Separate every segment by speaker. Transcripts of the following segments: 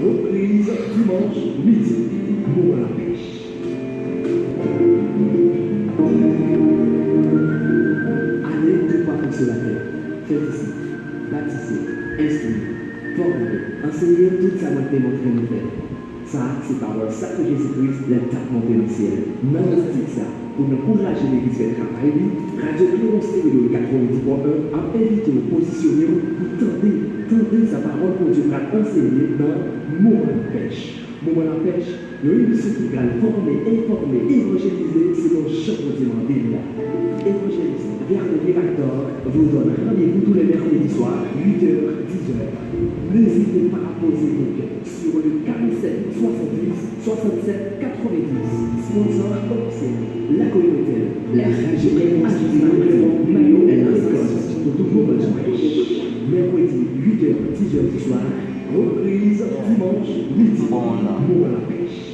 Speaker 1: Reprise dimanche midi pour la pêche. Allez de partout sur la terre. Faites ici, bâtissez, instruisez, formez, enseignez tout ça que vous montré nous faire. Ça, c'est par ça que Jésus-Christ l'a monté le ciel. Non, c'est ça. Pour nous encourager l'église de travail, Radio Cléron Stéréo 90.1 a invité le positionner pour tenter sa parole pour Dieu va enseigner dans Moment de pêche. Moment de pêche, le émission qui va former, informer, évangéliser, c'est mon chef de demandé là. Évangéliste, Vernet Directeur vous donne rendez-vous tous les mercredis soirs, 8h, 10h. N'hésitez pas à poser vos questions sur le 47 70 67 90. Sponsor officiel, la communauté, la radio Maillot et la Écosse pour tout le monde. Mercredi, 8h, 10h du soir, reprise dimanche, midi, pour la pêche.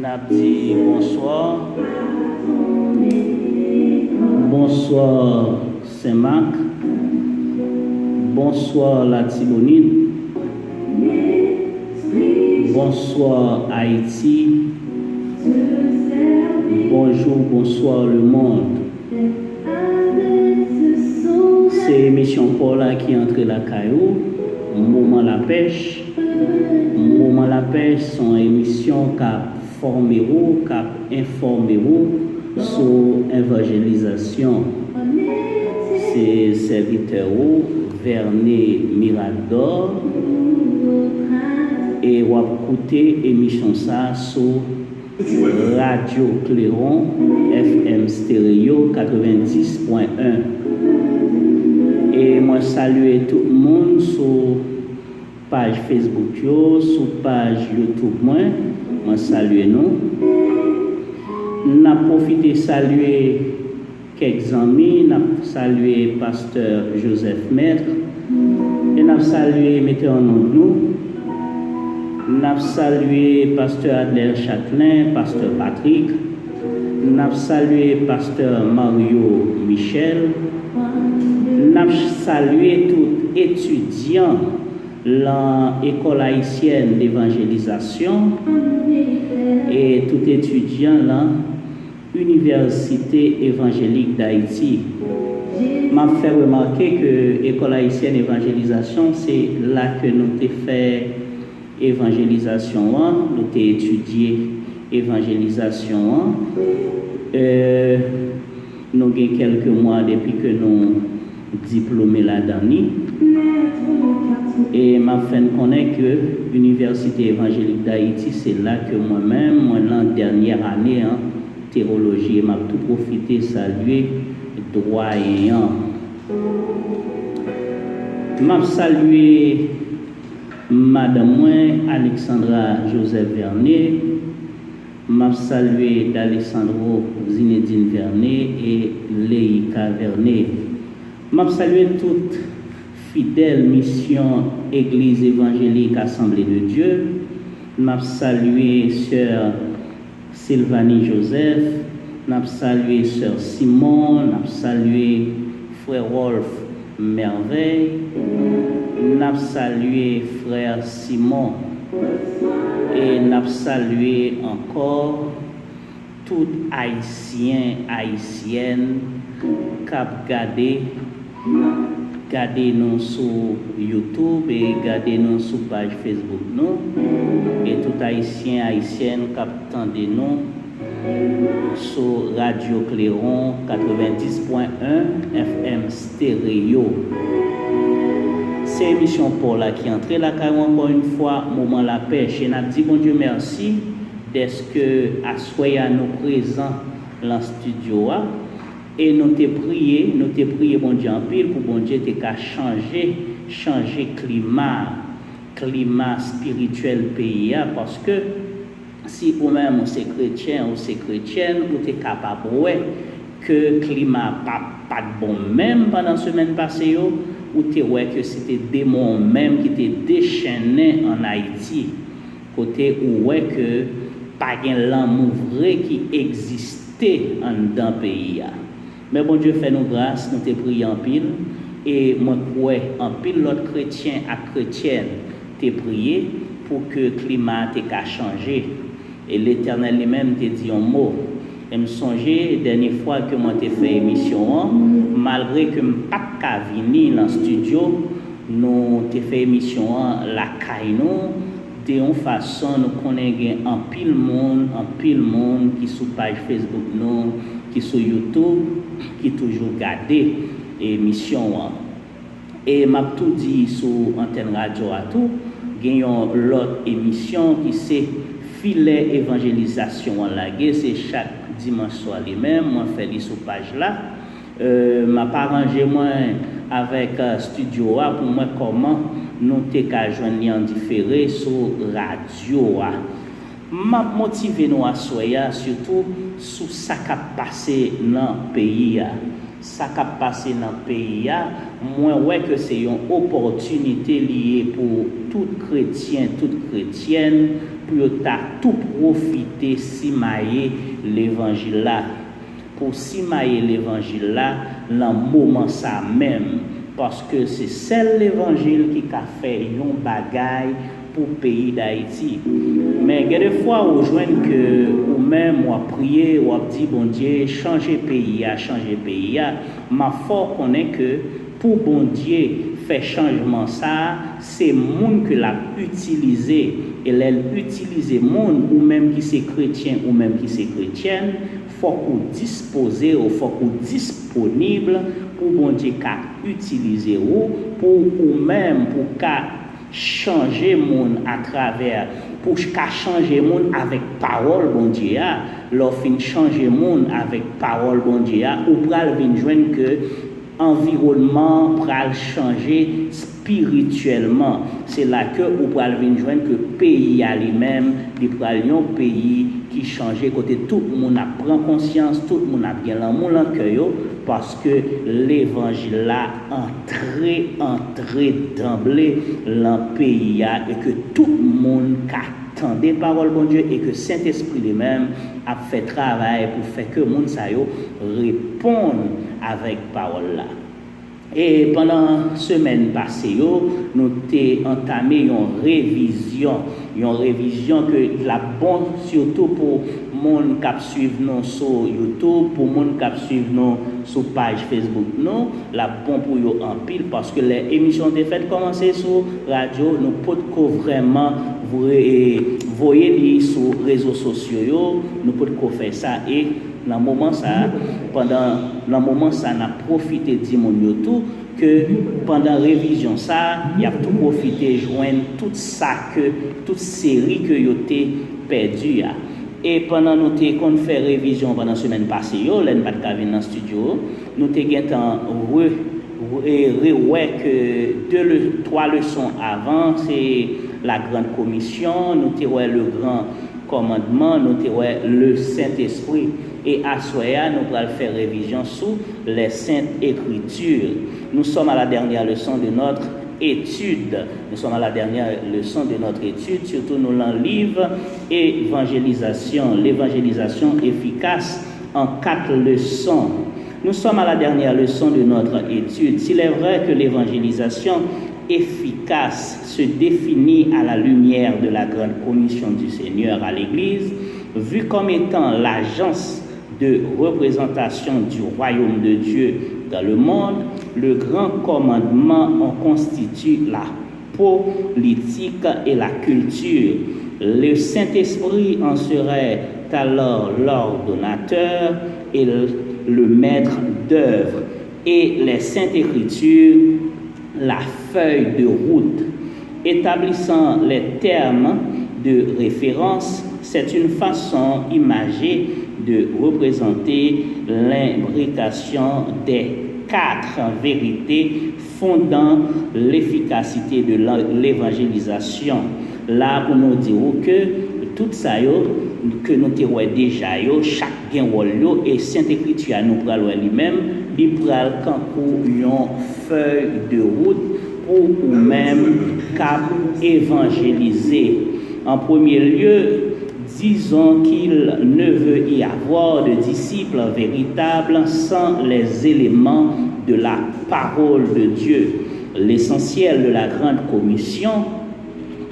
Speaker 2: Nabdi, bonsoir. Bonsoir Saint-Marc. Bonsoir la Tibonite. Bonsoir Haïti. Bonjour, bonsoir le monde. C'est l'émission Paula qui entre la caillou. Moment la pêche. Moment la pêche sont émissions qui former ou cap informer ou sur évangélisation. C'est serviteur ou Vernet Mirador et on va écouter émission ça sur Radio Cléron FM Stéréo 90.1 et moi saluer tout le monde sur page Facebook yo, sur page YouTube moi saluer nous. N'a profité saluer quelques amis, n'a salué pasteur Joseph Maître et n'a salué metteur en nom de nous. N'a salué pasteur Adler Châtelain, pasteur Patrick. N'a salué pasteur Mario Michel. N'a salué tout étudiant l'école haïtienne d'évangélisation et tout étudiant l'Université évangélique d'Haïti. M'a fait remarquer que l'école haïtienne d'évangélisation, c'est là que nous avons fait évangélisation, nous avons étudié évangélisation. Nous avons quelques mois depuis que nous diplômés là-dedans. Et m'a fait connaître que l'Université évangélique d'Haïti, c'est là que moi-même, la dernière année en théologie, m'a tout profité saluer doyen. M'a salué Madame Alexandra Joseph Vernet, m'a salué d'Alessandro Zinedine Vernet et Léika Vernet. M'a salué toute fidèle mission Église évangélique Assemblée de Dieu. M'a salué sœur Sylvanie Joseph, m'a salué sœur Simon, m'a salué frère Wolf Merveille, m'a salué frère Simon et m'a salué encore tout haïtien haïtienne cap gardez-nous sur YouTube et gardez-nous sur page Facebook nous et tout haïtien haïtienne qui attendez nous sur Radio Clairon 90.1 FM stéréo. C'est émission pour la qui entre la carrière encore une fois, moment la pêche. Et n'a dit bon Dieu merci d'être que à soya nous présents dans le studio. Et nous te prié bon Dieu en pile pour bon Dieu te changer climat spirituel pays parce que si vous-même c'est chrétien ou c'est chrétienne vous êtes capable que climat pas bon même pendant la semaine passée ou te que c'était démon même qui était déchaîné en Haïti côté où que pas gain l'amour vrai qui existait en dans pays. Mais bon Dieu fait nous grâce, nous te prions en pile et moi crois en pile l'autre chrétien à chrétienne te prié pour que le climat te changé et l'Éternel lui-même te dit un mot. Et me songer dernière fois que moi t'ai fait émission malgré que me pas venir dans le studio, nous t'ai fait émission la caille de une façon nous connaissons en pile monde qui sur page Facebook nous qui sur YouTube qui toujours garder émission et m'a tout dit sur antenne radio à tout gagnons l'autre émission qui c'est filet évangélisation là c'est chaque dimanche soir les mêmes moi fait les sur page là m'a pas arrangé moi avec studio pour moi comment nous te ka joindre en différé sur radio m'a motivé nous à soya surtout sur ça qui passé dans pays moi ouais que c'est une opportunité liée pour tout chrétien toute chrétienne pour tout profiter simailler l'évangile là pour simailler l'évangile là dans moment ça même parce que c'est celle l'évangile qui a fait un bagaille pour le pays d'Haïti. Mais il y a des fois où je vois que ou même ou prier ou dit bon Dieu changer pays, ma foi connaît que pour bon Dieu faire changement ça, c'est monde que l'a utilisé et elle utiliser monde ou même qui c'est chrétien ou même qui c'est chrétienne, faut qu'on disposer ou faut qu'on disponible pour bon Dieu qu'a utiliser ou pour même pour qu'a changer monde à travers pour qu'a changer monde avec parole bon Dieu leur fin changer monde avec parole bon Dieu ou pral vinn joindre que environnement pral changer spirituellement c'est là que ou pral vinn joindre que pays à lui-même il pral un pays qui change côté tout le monde prend conscience tout le monde a bien l'amour dans cœur parce que l'évangile là entré d'emblée dans le pays et que tout le monde attend des paroles bon Dieu et que Saint-Esprit lui-même a fait travail pour faire que le monde ça yo répondre avec parole là. Et pendant la semaine passée, nous avons entamé une révision que la bonne surtout pour les gens qui suivent nous sur YouTube, pour les gens qui suivent nous sur page Facebook, nous, la bonne pour eux en pile parce que les émissions de fête commencent sur radio, nous pouvons vraiment voyer sur les réseaux sociaux, nous pouvons faire ça et dans le moment ça n'a profité de mon YouTube que pendant révision ça il a tout profité joindre toute série que yo té perdu et pendant nous té qu'on fait révision pendant semaine passée l'en pas ka venir dans studio nous té gain que 3 leçons avant c'est la grande commission nous té le grand commandement nous té le Saint-Esprit et à soya nous allons faire révision sur les saintes écritures. Nous sommes à la dernière leçon de notre étude. Surtout nous l'en livre l'évangélisation efficace en 4 leçons. Nous sommes à la dernière leçon de notre étude. S'il est vrai que l'évangélisation efficace se définit à la lumière de la grande commission du Seigneur à l'Église, vu comme étant l'agence de représentation du royaume de Dieu dans le monde, le grand commandement en constitue la politique et la culture. Le Saint-Esprit en serait est alors l'ordonnateur et le maître d'œuvre, et les Saintes Écritures, la feuille de route. Établissant les termes de référence, c'est une façon imagée de représenter l'imbrication des 4 vérités fondant l'efficacité de l'évangélisation. Là, pour nous dire que tout ça, que nous avons déjà, chaque gain et Sainte Écriture nous pral lui-même, il pral pour une feuille de route pour nous-mêmes cap évangéliser. En premier lieu, disons qu'il ne veut y avoir de disciples véritables sans les éléments de la parole de Dieu. L'essentiel de la grande commission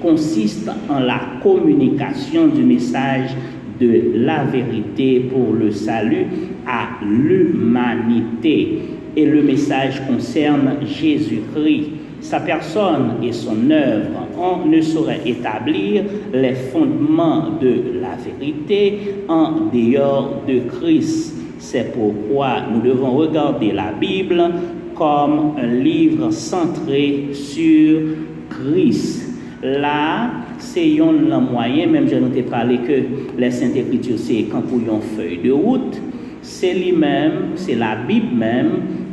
Speaker 2: consiste en la communication du message de la vérité pour le salut à l'humanité. Et le message concerne Jésus-Christ, sa personne et son œuvre. On ne saurait établir les fondements de la vérité en dehors de Christ. C'est pourquoi nous devons regarder la Bible comme un livre centré sur Christ. Là, c'est un moyen, même je ne t'ai parlé que les Saintes Écritures, c'est quand pour une feuille de route, c'est lui-même, c'est la Bible même,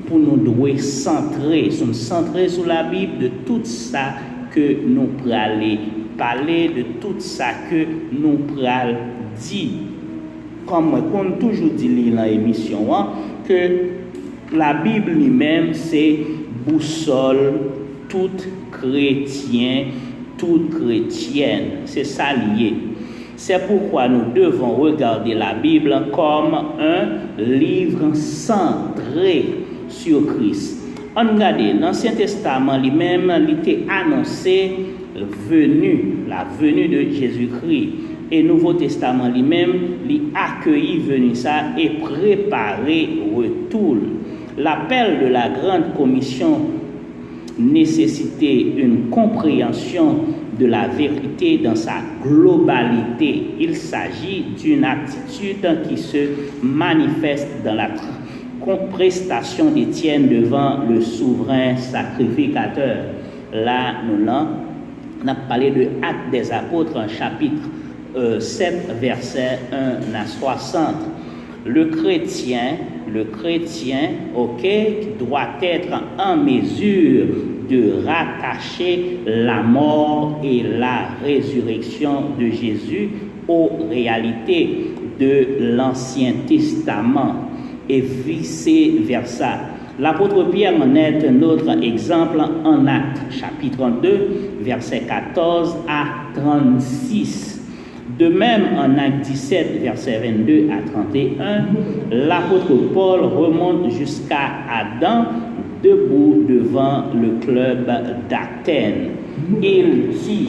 Speaker 2: pour nous devons centrer sur la Bible de tout ça que nous prenons parler, de tout ça que nous prenons dire. Comme on toujours dit dans l'émission, que la Bible lui-même, c'est boussole tout chrétien, toute chrétienne. C'est ça lié. C'est pourquoi nous devons regarder la Bible comme un livre centré sur Christ. On regarde, dans l'Ancien Testament lui-même, il était annoncé la venue de Jésus-Christ. Et Nouveau Testament lui-même, il accueilli venue ça et préparé retour. L'appel de la grande commission nécessitait une compréhension de la vérité dans sa globalité. Il s'agit d'une attitude qui se manifeste dans la prestation d'Étienne devant le souverain sacrificateur. Là, nous avons parlé de Actes des Apôtres, en chapitre 7, verset 1 à 60. Le chrétien, qui doit être en mesure de rattacher la mort et la résurrection de Jésus aux réalités de l'Ancien Testament et vice-versa. L'apôtre Pierre en est un autre exemple en Actes, chapitre 2, verset 14 à 36. De même, en Actes 17, verset 22 à 31, l'apôtre Paul remonte jusqu'à Adam, debout devant le club d'Athènes. Il dit,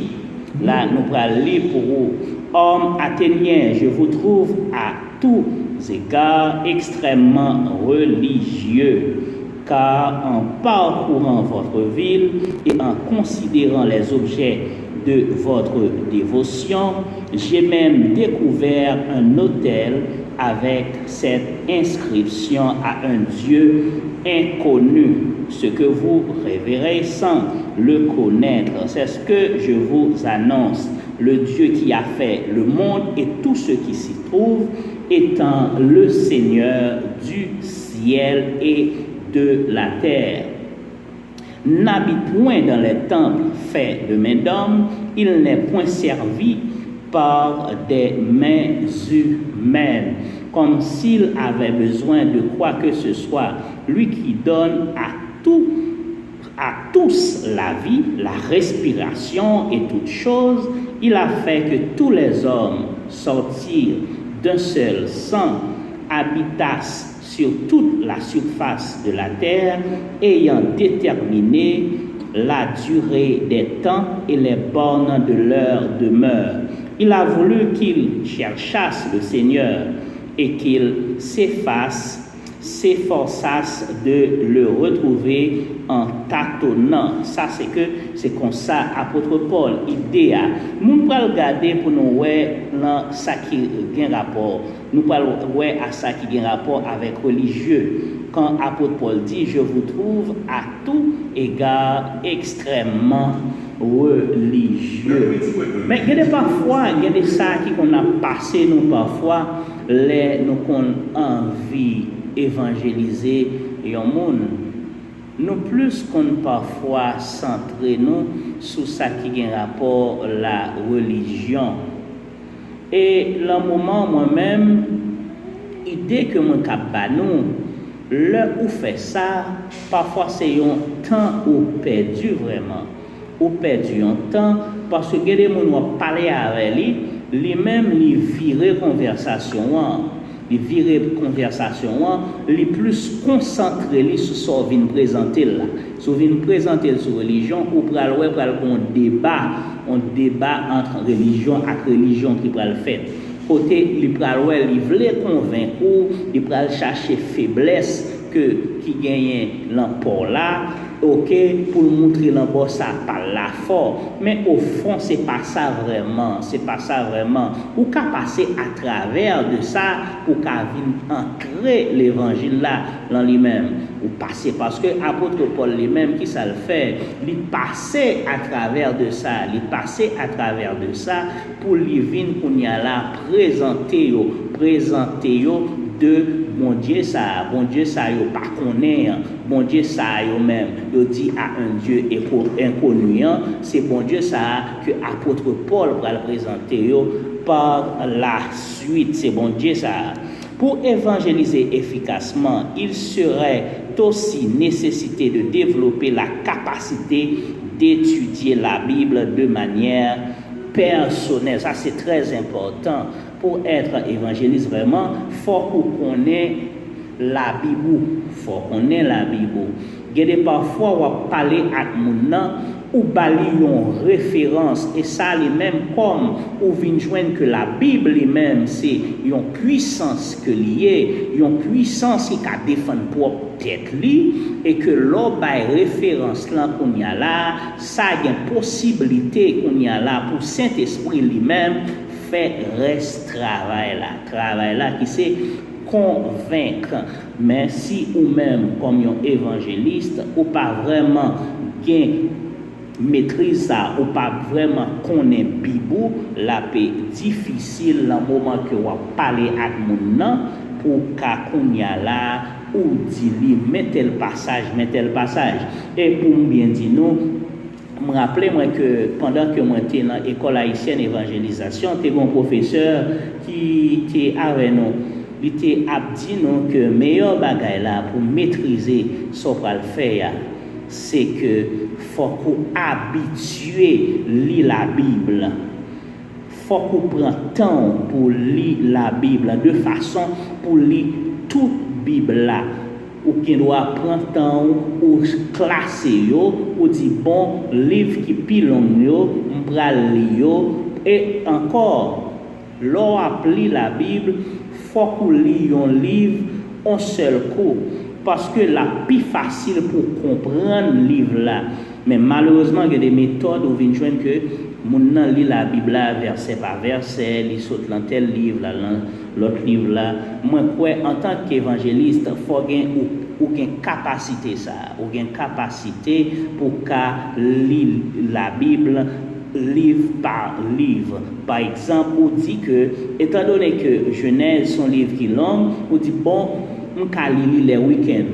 Speaker 2: là nous allons lire pour vous, hommes athéniens, je vous trouve à tous égards extrêmement religieux, car en parcourant votre ville et en considérant les objets de votre dévotion, j'ai même découvert un autel avec cette inscription à un Dieu inconnu. Ce que vous révérez sans le connaître, c'est ce que je vous annonce. Le Dieu qui a fait le monde et tout ce qui s'y trouve, étant le Seigneur du ciel et de la terre. N'habite point dans les temples faits de mains d'hommes, il n'est point servi par des mains humaines, comme s'il avait besoin de quoi que ce soit, lui qui donne à tous la vie, la respiration et toutes choses. Il a fait que tous les hommes sortirent d'un seul sang, habitassent sur toute la surface de la terre, ayant déterminé la durée des temps et les bornes de leur demeure. Il a voulu qu'ils cherchassent le Seigneur et qu'ils s'effassent s'efforçassent de le retrouver en tâtonnant. Ça, c'est comme ça, apôtre Paul, idée. Nous allons regarder pour nous voir ça qui a un rapport. Nous allons voir à ça qui a un rapport avec religieux. Quand apôtre Paul dit, je vous trouve à tout égard extrêmement religieux. Mais il y a parfois, il y a des ça qui qu'on a passé nous parfois, nous qu'on envie évangéliser un monde. Nous plus qu'on parfois centrer nous sur ça qui a un rapport la religion. Et le moment moi-même, idée que mon cap nous, le ou fait ça, parfois c'est un temps ou perdu vraiment. Ou perdu un temps parce que les gens ont parlé avec lui-même, lui virer conversation. Les plus concentrés sur ce qu'on vient présenter là. Si on vient présenter sur religion, ou pour aller un débat entre religion et religion qui va le faire. Côté, il veut convaincre, il va chercher faiblesse qui gagne l'emport là. Ok, pour montrer l'embord ça par la force, mais au fond c'est pas ça vraiment, ou qu'à passer à travers de ça pour qu'à venir ancrer l'évangile là dans lui-même, ou passer parce que apôtre Paul lui-même qui ça le fait, il passer à travers de ça, pour lui venir qu'on y a là présenter de bon Dieu ça yo pas connaît, bon Dieu ça yo même yo dit à un Dieu inconnu, c'est bon Dieu ça que apôtre Paul va le présenter yo par la suite, c'est bon Dieu ça. Pour évangéliser efficacement, il serait aussi nécessité de développer la capacité d'étudier la Bible de manière personnelle. Ça c'est très important. Pour être évangéliste vraiment, faut qu'on connaisse la Bible. Il y a parfois on va parler avec moun ou bali une référence et ça lui-même comme ou vient joindre que la Bible lui-même c'est une puissance que liée, une puissance qui a défendre propre tête lui et que l'on bail référence là qu'on y a là, ça a une possibilité qu'on y a là pour Saint-Esprit lui-même fait reste travail là qui c'est convaincre. Mais si ou même comme un évangéliste ou pas vraiment gain maîtrise ça ou pas vraiment connaît Bible, la paix difficile dans moment que on parler avec moun nan pour ka kounya là ou dit met tel passage et pour bien dire nous me rappelez moi que pendant que moi j'étais dans l'école haïtienne évangélisation, j'étais un professeur qui était avec nous. Il était dit nous que meilleur bagay là pour maîtriser ce qu'on va faire, c'est que faut qu'on habituer lire la Bible. Faut qu'on prenne temps pour lire la Bible de façon pour lire toute Bible là. Ou qui doit prendre temps ou classer yo ou dit bon livre qui plus long yo m'pral lire et encore l'on appli la Bible faut qu'on lit un livre en seul coup parce que la plus facile pour comprendre livre là mais malheureusement il y a des méthodes où vient joindre que moun nan lit la Bible là verset par verset li saute dans tel livre là l'autre livre là moi quoi en tant qu'évangéliste faut gain ou gain capacité ça ou gain capacité pour qu'à lire la Bible livre par livre. Par exemple, on dit que étant donné que Genèse son livre qui est long, on dit bon on peut lire les week-ends.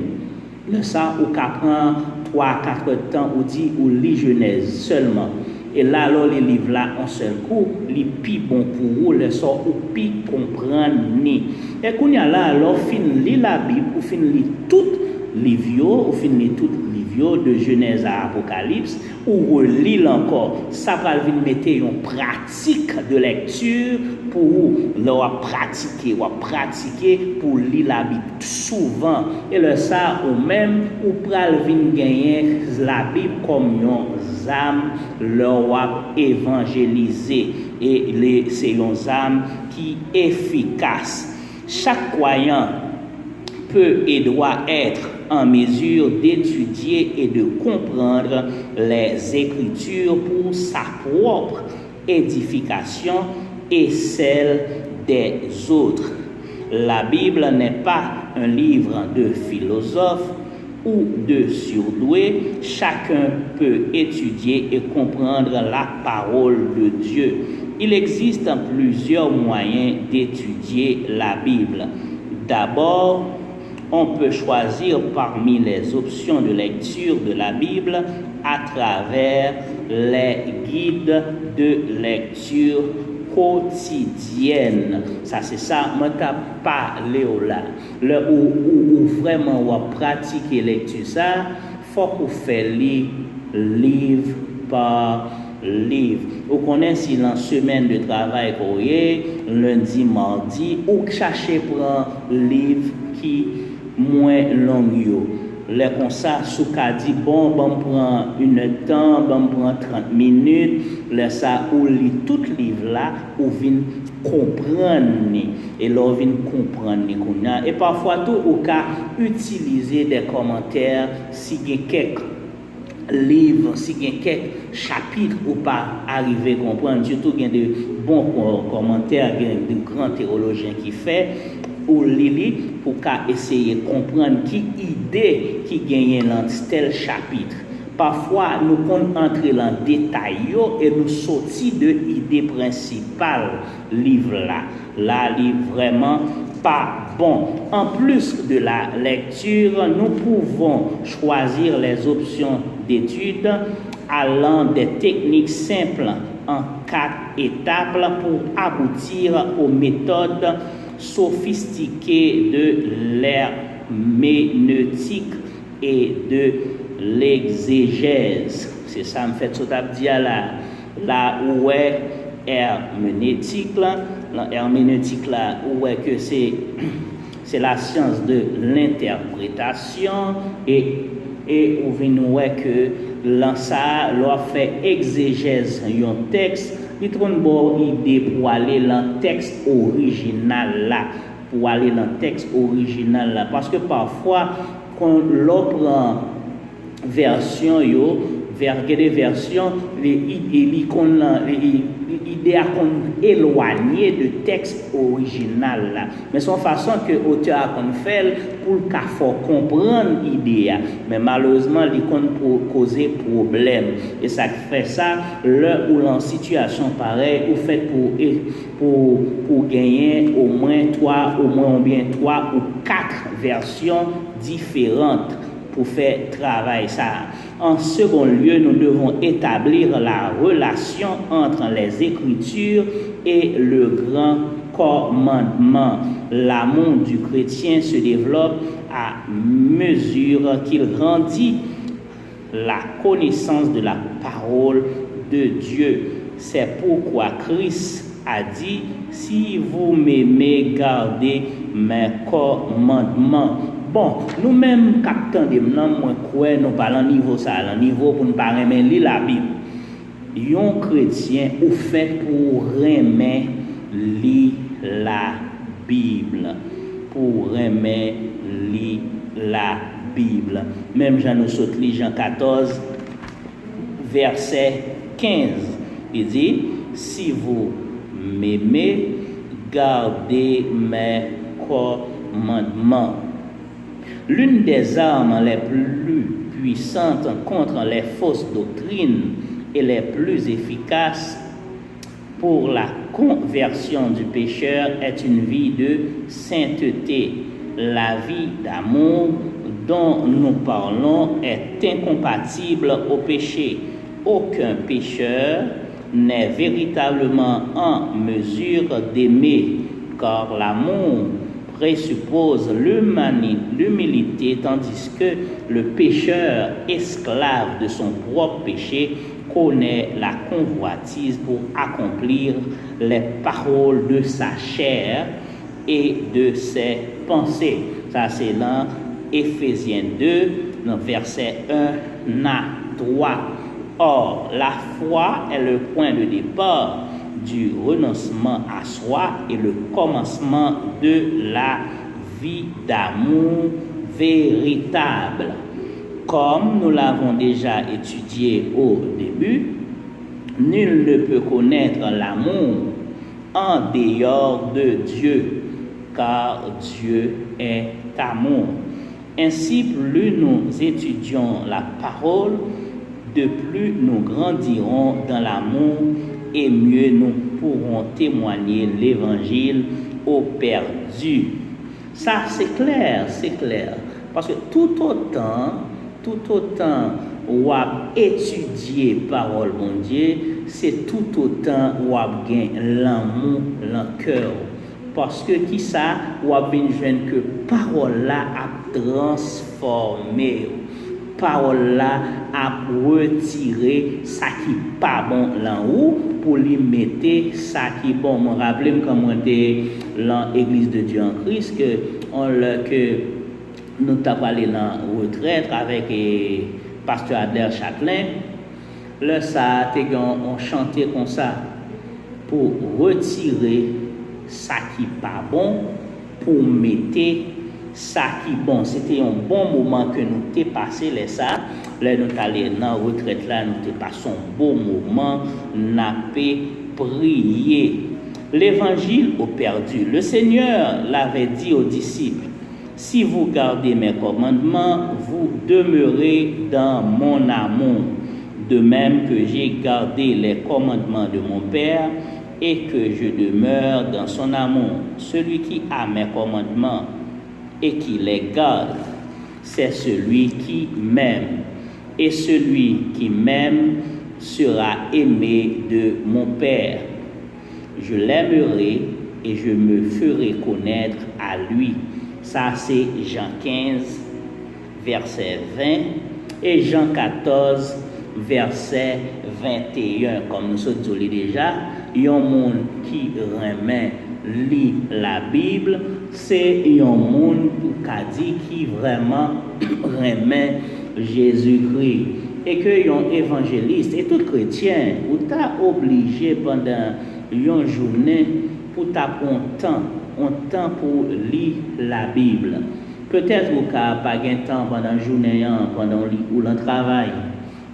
Speaker 2: Le ça on prend 3-4 temps on dit ou lit Genèse seulement. Et là, alors, les livres là, en seul coup, les plus bon pour vous, les sort ou plus comprendre ni. Et qu'on y a là, alors, fin lire la Bible, ou fin lire toutes les livres, ou fin lire toutes les livres de Genèse à Apocalypse, ou relire encore. Ça va venir mettre une pratique de lecture pour leur pratiquer pour lire la Bible souvent. Et le ça, ou même, ou pral venir gagner la Bible comme une âme leur évangéliser et c'est une âme qui est efficace. Chaque croyant peut et doit être en mesure d'étudier et de comprendre les Écritures pour sa propre édification et celle des autres. La Bible n'est pas un livre de philosophes ou de surdoués. Chacun peut étudier et comprendre la parole de Dieu. Il existe plusieurs moyens d'étudier la Bible. D'abord, on peut choisir parmi les options de lecture de la Bible à travers les guides de lecture quotidienne. Ça, c'est ça, moi, t'as parlé là. Le où vraiment on pratique lecture, ça, faut qu'on fait livre par livre. Vous connaissez si la semaine de travail courrier, lundi, mardi, ou chercher prendre livre qui moins long yo. Les comme ça, sous qu'a dit bon prend une temps, prend 30 minutes, les ça ou lit tout livre là ou vinn comprendre et l'on vinn comprendre et parfois tout au cas utiliser des commentaires si il y a quelques livres, si il y a quelques chapitres ou pas arriver à comprendre, surtout il y a de bons commentaires, il y a de grands théologiens qui fait ou lili pour essayer de comprendre qui idée qui gagne dans tel chapitre. Parfois, nous pouvons entrer dans le détail et nous sortir de l'idée principale livre là. Là, livre vraiment pas bon. En plus de la lecture, nous pouvons choisir les options d'études allant des techniques simples en 4 étapes pour aboutir aux méthodes sophistiquées de l'herméneutique et de l'exégèse. C'est ça me fait tout à dire là où est herméneutique là, l'herméneutique là où est que c'est la science de l'interprétation et on voit que là ça leur fait exégèse un texte, il trouve une bonne idée pour aller dans le texte original là, parce que parfois quand l'on prend version des versions l'idée qu'on éloigné de texte original là, mais son façon que l'auteur a fait pour faut comprendre l'idée, mais malheureusement il peut causer problème et ça fait ça là où en situation pareille ou fait pour gagner au moins 3 ou 4 versions différentes pour faire travail ça. En second lieu, nous devons établir la relation entre les Écritures et le grand commandement. L'amour du chrétien se développe à mesure qu'il grandit la connaissance de la parole de Dieu. C'est pourquoi Christ a dit, si vous m'aimez, gardez mes commandements. Bon, nous-mêmes, captons des noms, nous parlons niveau ça, niveau pour nous pas aimer la Bible. Un chrétien ou fait pour aimer la Bible. Pour aimer la Bible. Même Jean nous saute Jean 14, verset 15. Il dit, si vous m'aimez, gardez mes commandements. L'une des armes les plus puissantes contre les fausses doctrines et les plus efficaces pour la conversion du pécheur est une vie de sainteté. La vie d'amour dont nous parlons est incompatible au péché. Aucun pécheur n'est véritablement en mesure d'aimer, car l'amour présuppose l'humilité, tandis que le pécheur, esclave de son propre péché, connaît la convoitise pour accomplir les paroles de sa chair et de ses pensées. Ça, c'est dans Éphésiens 2, dans verset 1 à 3. Or, la foi est le point de départ du renoncement à soi et le commencement de la vie d'amour véritable. Comme nous l'avons déjà étudié au début, nul ne peut connaître l'amour en dehors de Dieu, car Dieu est amour. Ainsi, plus nous étudions la parole, de plus nous grandirons dans l'amour et mieux nous pourrons témoigner l'évangile aux perdus. Ça, c'est clair. Parce que tout autant ou à étudier parole mon Dieu, c'est tout autant ou à gagner l'amour dans le cœur. Parce que qui ça, ou à bien joindre que parole là a transformé, parole là a retiré ça qui pas bon là haut pour lui mettre ça qui bon. Me rappelle comme on était dans l'église de Dieu en Christ que nous t'avons parlé dans retraite avec pasteur Adler Châtelain. Là ça on chantait comme ça pour retirer ça qui pas bon pour mettre ça qui bon. C'était un bon moment que nous t'ai passé là ça. Là nous allé dans retraite là, nous t'ai passé un beau moment, n'a prié. L'évangile aux perdus. Le Seigneur l'avait dit aux disciples: si vous gardez mes commandements, vous demeurez dans mon amour, de même que j'ai gardé les commandements de mon Père et que je demeure dans son amour. Celui qui a mes commandements et qui les garde, c'est celui qui m'aime. Et celui qui m'aime sera aimé de mon Père. Je l'aimerai et je me ferai connaître à lui. Ça, c'est Jean 15, verset 20 et Jean 14, verset 21. Comme nous sommes dit déjà, il y a un monde qui remet lit la Bible, c'est un monde qui vraiment remet Jésus-Christ. Et que un évangéliste et tout chrétien, ou t'as obligé pendant une journée pour t'apprendre un temps pour lire la Bible. Peut-être vous n'avez pas de temps pendant la journée, pendant le travail,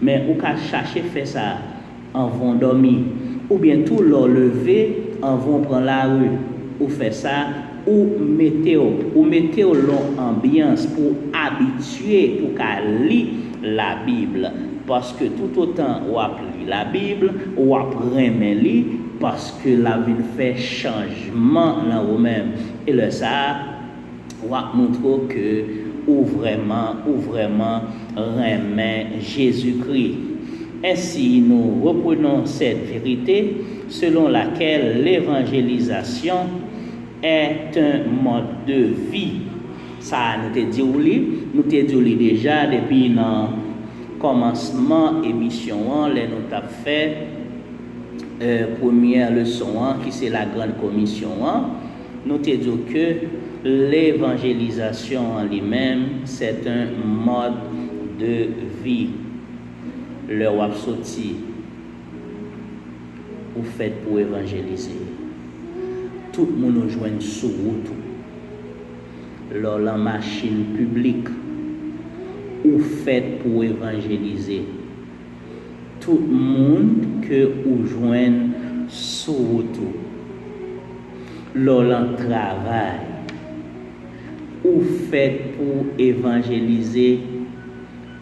Speaker 2: mais vous pouvez chercher faire ça en vont dormir, ou bien tout leur lever en vont prendre la rue, ou faire ça, ou mettez l'ambiance pour habituer, pour qu'elle lire la Bible. Parce que tout autant ou apprendre la Bible, ou apprendre lire, parce que la vie fait changement dans vous-même. Et là, ça, on va montrer que ou vraiment remet Jésus-Christ. Ainsi, nous reprenons cette vérité selon laquelle l'évangélisation est un mode de vie. Ça, nous t'ai dit déjà depuis le commencement émission, nous avons fait première leçon qui c'est la grande commission. Nous t'ai dit que l'évangélisation en lui-même, c'est un mode de vie. Le wap sorti ou fait pour évangéliser. Tout le monde nous joint sous route. Lors la machine publique ou fait pour évangéliser. Tout le monde que ou joint sous route. Lors le travail ou fait pour évangéliser.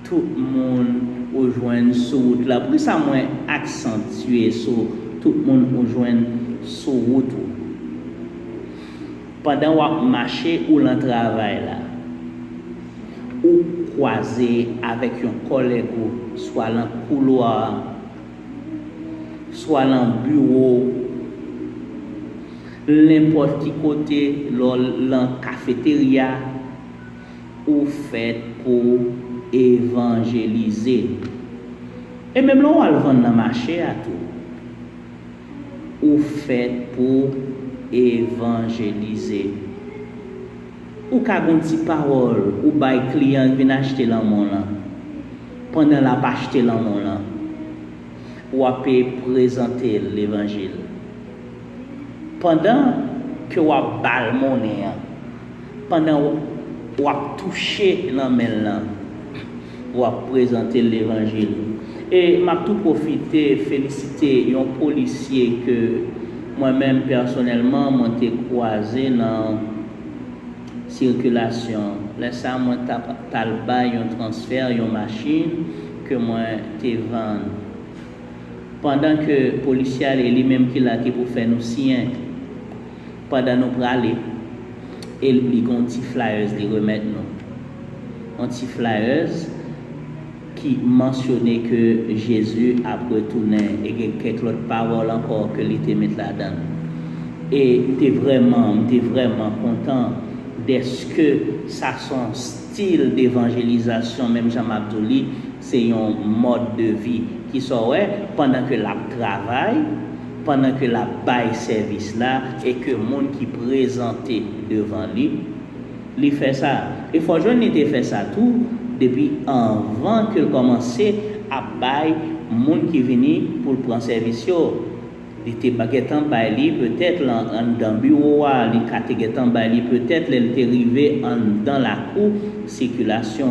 Speaker 2: Tout le monde rejoint sur route là. Pour ça, moi, accentuer sur tout le monde rejoint sur route. Pendant que vous marchez ou le travail là, ou croiser avec un collègue, soit dans le couloir, soit dans le bureau, n'importe qui côté, dans la cafétéria, ou fait pour évangéliser. Et même là, on va le vendre dans le marché à tout. Ou fait pour évangéliser. Ou qu'à une petite parole, ou bail client qui vient acheter l'amour là. Pendant la pas acheter l'amour là. Ou à présenter l'évangile. Pendant que vous avez monnaie, pendant ou a touché la main là, ou a présenté l'évangile. Et m'a tout profité féliciter un policier que moi-même personnellement m'ai croisé dans circulation. Là ça moi talba un transfert une machine que moi t'ai vendre. Pendant que le policier est lui-même qui l'a qui pour faire nous signer pendant nous aller et il y a un petit flyers les remettre nous. Un petit flyers qui mentionnait que Jésus a retourné et quelques autres paroles encore que il était mis là-dedans. Et t'es vraiment content de ce que ça son style d'évangélisation, même Jean-Marc Joly, c'est un mode de vie qui serait pendant que la travaille, pendant que la bail service là et que le monde qui présentait devant lui, il fait ça. Il faut que je fait ça tout depuis avant que commençait à bail monde qui venait pour prendre service. Il était baguettant baili peut-être dans le bureau, il catéguettant baili peut-être il était arrivé dans la cour circulation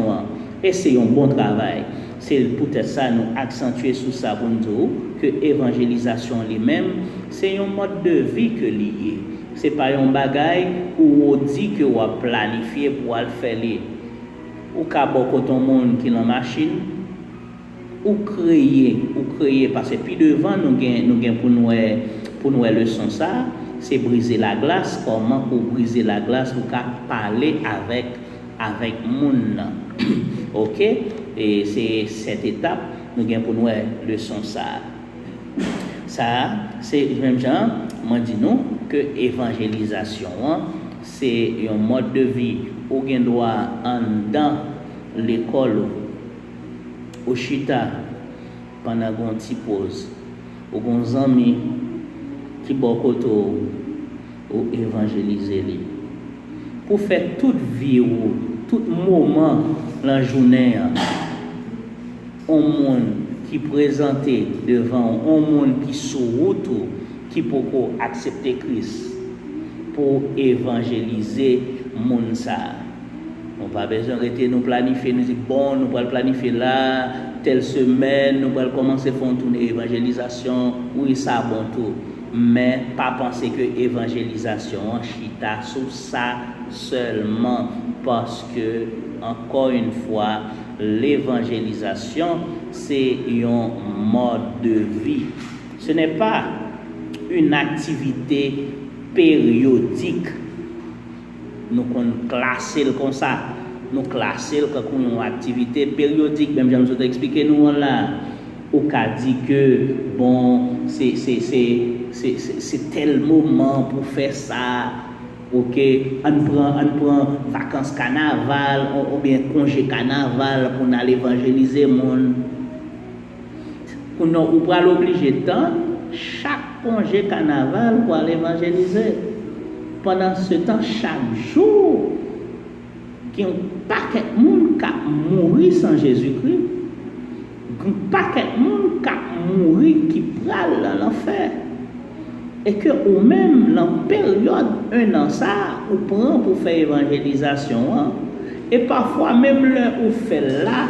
Speaker 2: et c'est un bon travail. C'est peut-être ça nous accentuer sur ça pour nous dire que l'évangélisation lui-même c'est un mode de vie que lié. C'est pas un bagage où on dit que on a planifié pour le faire ou ka beaucoup ton monde qui dans machine ou créer parce que puis devant nous gain pour nous leçon ça c'est briser la glace. Comment pour briser la glace pour parler avec monde. OK, et c'est cette étape nous gain pour nous leçon ça c'est même genre moi dis nous que évangélisation c'est un mode de vie où on doit en dans l'école au chita pendant une petite pause ou gon ami qui bokoto ou évangéliser lui pour faire toute vie ou tout moment la journée un monde qui présenté devant un monde qui sur route qui peut accepter Christ pour évangéliser monde ça. On pas besoin de nous planifier, nous dire bon, nous allons planifier là, telle semaine, nous allons commencer à faire une tournée d'évangélisation, oui, ça bon tout. Mais pas penser que évangélisation, chita sur ça seulement parce que, encore une fois, l'évangélisation, c'est un mode de vie. Ce n'est pas une activité périodique. Nous classer comme ça, nous classer comme une activité périodique. Même je vous ai expliqué nous là, au cas dit que bon, c'est tel moment pour faire ça. OK, on prend vacances carnaval ou bien congé carnaval pour aller évangéliser monde. On va l'obliger tant chaque congé carnaval pour aller évangéliser. Pendant ce temps, chaque jour, il y a un paquet de monde qui a mouru sans Jésus-Christ. Un paquet de monde qui a mouru qui prale dans l'enfer. Et que ou même dans la période, un an ça, on prend pour faire évangélisation. Et parfois, même là où fait là,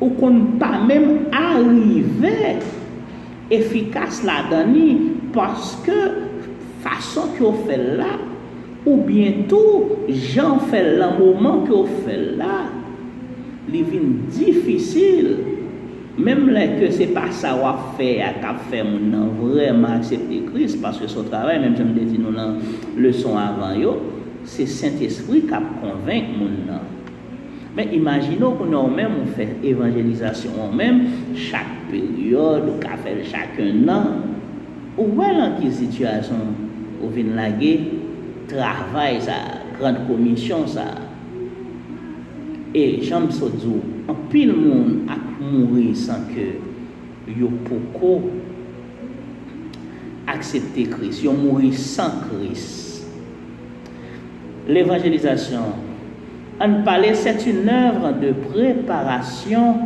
Speaker 2: on ne peut pas même arriver efficace là-dedans parce que façon qu'on fait là, ou bientôt, j'en fais là, moment qu'on fait là, il devient difficile. Même là que c'est pas ça qu'on fait à faire vraiment accepter Christ, parce que son travail, même je me dis nous dans leçon avant c'est Saint-Esprit qui convainc mon. Mais imaginons qu'on a même on fait évangélisation même chaque période, ou qu'on fait chaque an. Ou est-ce dans quelle situation où vient la guerre, travail ça, grande commission ça. Et j'aime ça dire, en pile monde a mourir sans que yo poko accepter Christ, yo mourir sans Christ. L'évangélisation, on parlait, c'est une œuvre de préparation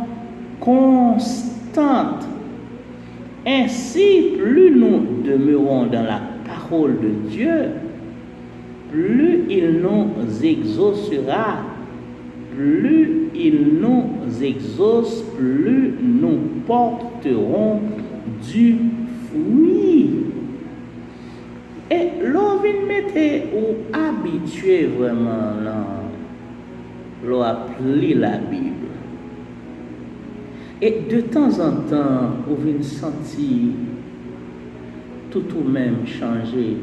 Speaker 2: constante. Ainsi, plus nous demeurons dans la parole de Dieu, plus il nous exaucera, plus il nous exauce, plus nous porterons du fruit. Et l'on vient mettre ou habitué vraiment là, l'on appelé la Bible. Et de temps en temps, on vient sentir tout ou même changer.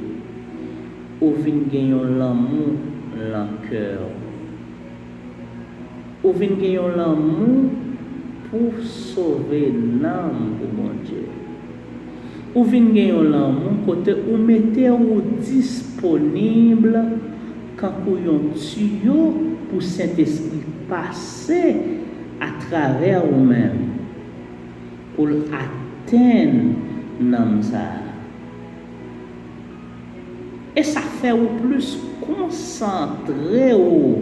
Speaker 2: On vient gagner l'amour dans le cœur. On vient gagner l'amour pour sauver l'âme pour mon Dieu. On vient gagner l'amour côté où mettez ou disponible quand vous yon tuyau pour Saint-Esprit passer à travers vous-même pour atteindre l'âme ça. Et ça fait ou plus concentré ou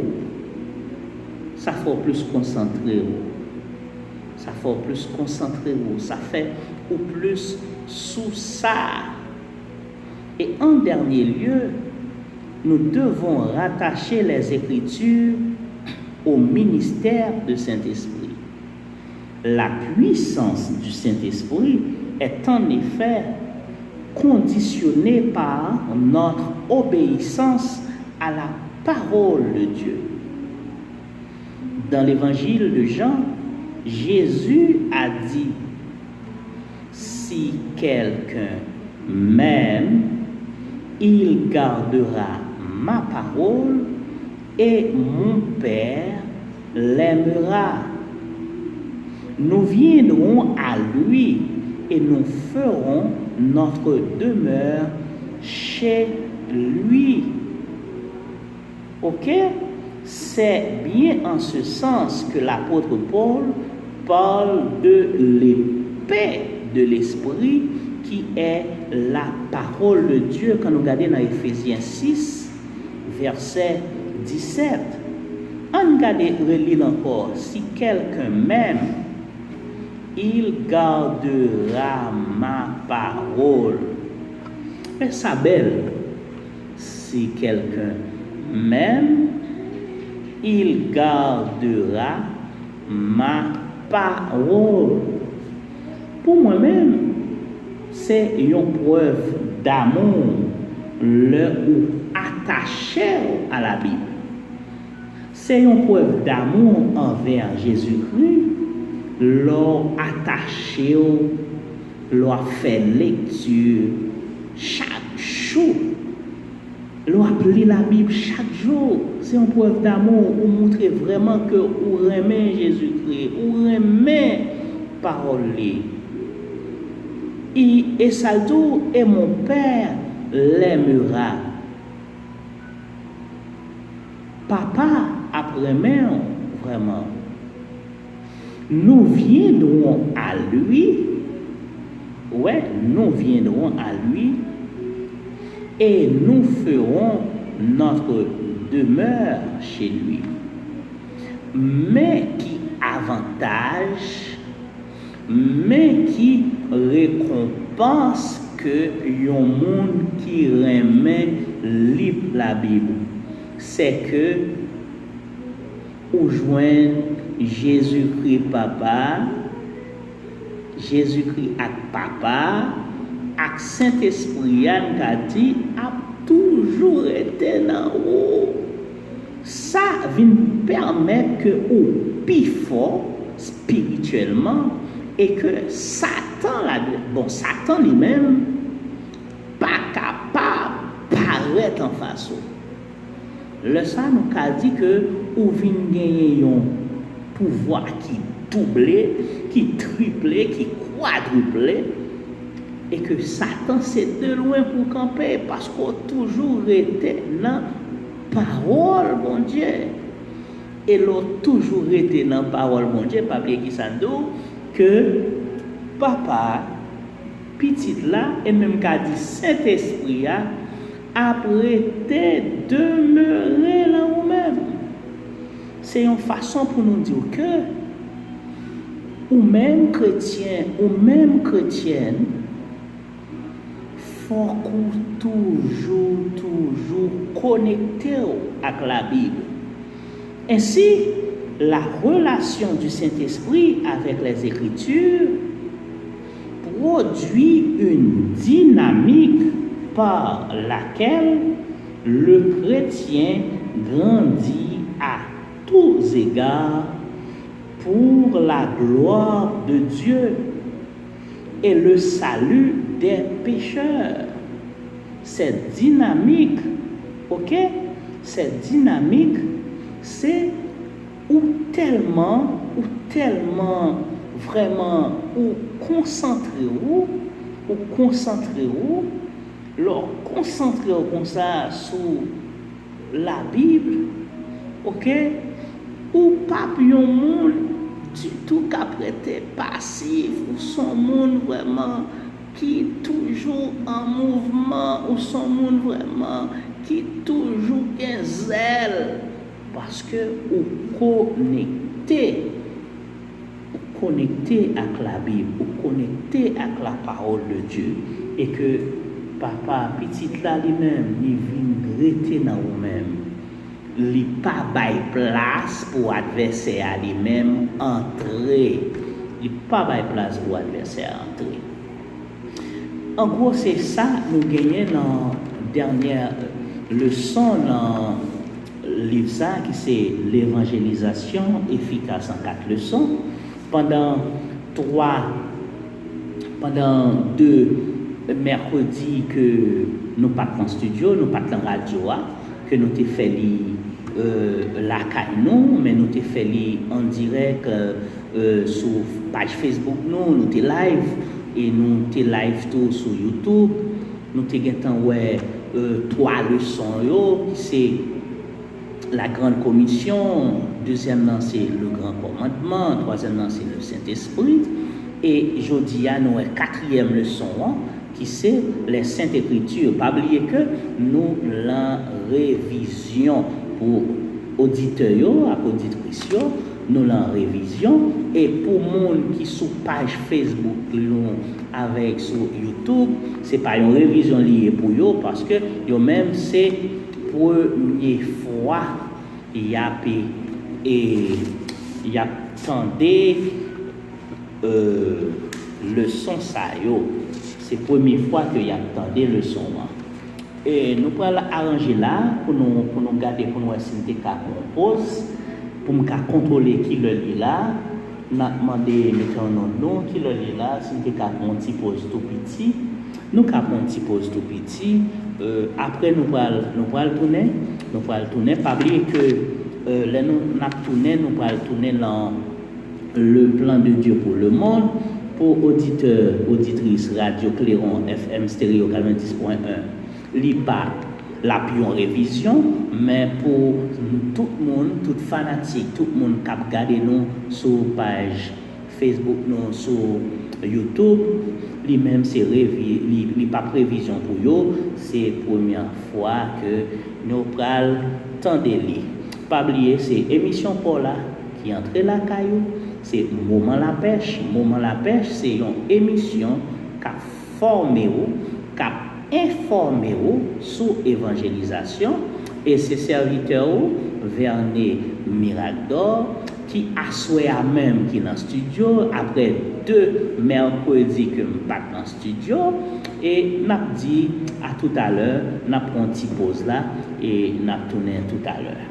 Speaker 2: ça fait plus concentré ou ça fait plus concentré ou ça fait ou plus sous ça. Et en dernier lieu, nous devons rattacher les Écritures au ministère du Saint-Esprit. La puissance du Saint-Esprit est en effet conditionnée par notre obéissance à la parole de Dieu. Dans l'évangile de Jean, Jésus a dit: si quelqu'un m'aime, il gardera ma parole et mon Père l'aimera. Nous viendrons à lui et nous ferons notre demeure chez lui. Ok? C'est bien en ce sens que l'apôtre Paul parle de l'épée de l'esprit qui est la parole de Dieu quand nous regardons dans Ephésiens 6, verset 17. On regarde relire encore: si quelqu'un m'aime, il gardera ma parole. Mais ça belle, si quelqu'un m'aime, il gardera ma parole. Pour moi-même, c'est une preuve d'amour le ou attaché à la Bible. C'est une preuve d'amour envers Jésus-Christ. L'on attaché, l'on fait lecture chaque jour. L'on appelle la Bible chaque jour. C'est une preuve d'amour pour montrer vraiment que vous aimez Jésus-Christ, vous aimez parole. Et ça tout, et mon Père l'aimera. Papa après moi, vraiment. Nous viendrons à lui. Ouais, nous viendrons à lui et nous ferons notre demeure chez lui. Mais qui avantage, mais qui récompense que yon monde qui remet la Bible, c'est que ou joindre Jésus-Christ papa, Jésus-Christ ak papa, ak Saint-Esprit a dit a toujours été dans haut. Ça vient permettre que ou plus fort spirituellement et que Satan Satan lui-même pas capable paraître en face. Le ça nous a dit que ou vient gagner un pouvoir qui doublé, qui triplé, qui quadruplé, et que Satan c'est de loin pour camper parce qu'on toujours été dans parole bon Dieu. Et l'on toujours été dans parole bon Dieu, pas oublier qui ça nous que papa petite là et même qu'a dit Saint-Esprit a prêté demeurer là vous-même. C'est une façon pour nous dire que ou même chrétien ou même chrétienne faut toujours connecter avec la Bible. Ainsi, la relation du Saint-Esprit avec les Écritures produit une dynamique par laquelle le chrétien grandit à tous égards pour la gloire de Dieu et le salut des pécheurs. Cette dynamique, c'est ou tellement vraiment concentrez-vous comme ça sur la Bible, ou pas un monde du tout qu'après passif, ou son monde vraiment qui est toujours en mouvement, ou son monde vraiment qui est toujours un zèle, parce que vous connecté avec la Bible, vous connecté avec la parole de Dieu, et que papa petit là lui-même, il vient gretter dans vous-même. Il pas bail place pour adversaire lui-même entrer. Il pas bail place pour adversaire entrer. En gros, c'est ça nous gagnons dans dernière leçon dans livre ça qui c'est l'évangélisation efficace en 4 leçons. Pendant 2 mercredis que nous pas en studio, nous pas en radio, que nous t'ai fait la caille mais nous t'ai fait en direct sur page Facebook nous t'ai live et nous t'ai live tout sur YouTube. Nous t'ai gagné 3 leçons qui c'est la grande commission, deuxième c'est le grand commandement, troisième c'est le Saint-Esprit, et jeudi nous avons 4e leçon qui c'est les Saintes Écritures. Pas oublier que nous la révision pour auditeurs et auditrices, nous la révision, et pour monde qui sur page Facebook avec sur YouTube, c'est pas une révision liée pour eux parce que yo même c'est première fois il y a tendé leçon ça yo, c'est première fois que y a tendé leçon. Et nous pourrons arranger là pour nous garder pour nous essayer de pause pour nous contrôler qui le lit là. Nous avons demandé mettre un nom qui le lit là, si nous avons un petit pause tout petit. Nous avons un petit pause tout petit. Après nous pourrons tourner. Pas oublier que nous pourrons tourner dans le plan de Dieu pour le monde. Pour auditeurs, auditrices, Radio Clairon, FM Stéréo 90.1, l'IPA, l'appui en révision, mais pour tout le monde, tout fanatique, tout le monde qui a regardé nous sur page Facebook, nous sur YouTube, lui-même c'est pas prévision pour eux, c'est la première fois que nous prenons tant de lits. Pas oublier, c'est émission pour là qui entre la caillou. C'est Moment la pêche. Moment la pêche, c'est une émission qui a formé ou, qui a informé ou sur l'évangélisation. Et c'est serviteur Vernet Miragdor qui assoit même qui est dans le studio après 2 mercredis que je ne suis pas dans le studio. Et n'a dit à tout à l'heure, n'a pris une petite pause là et n'a tourné tout à l'heure.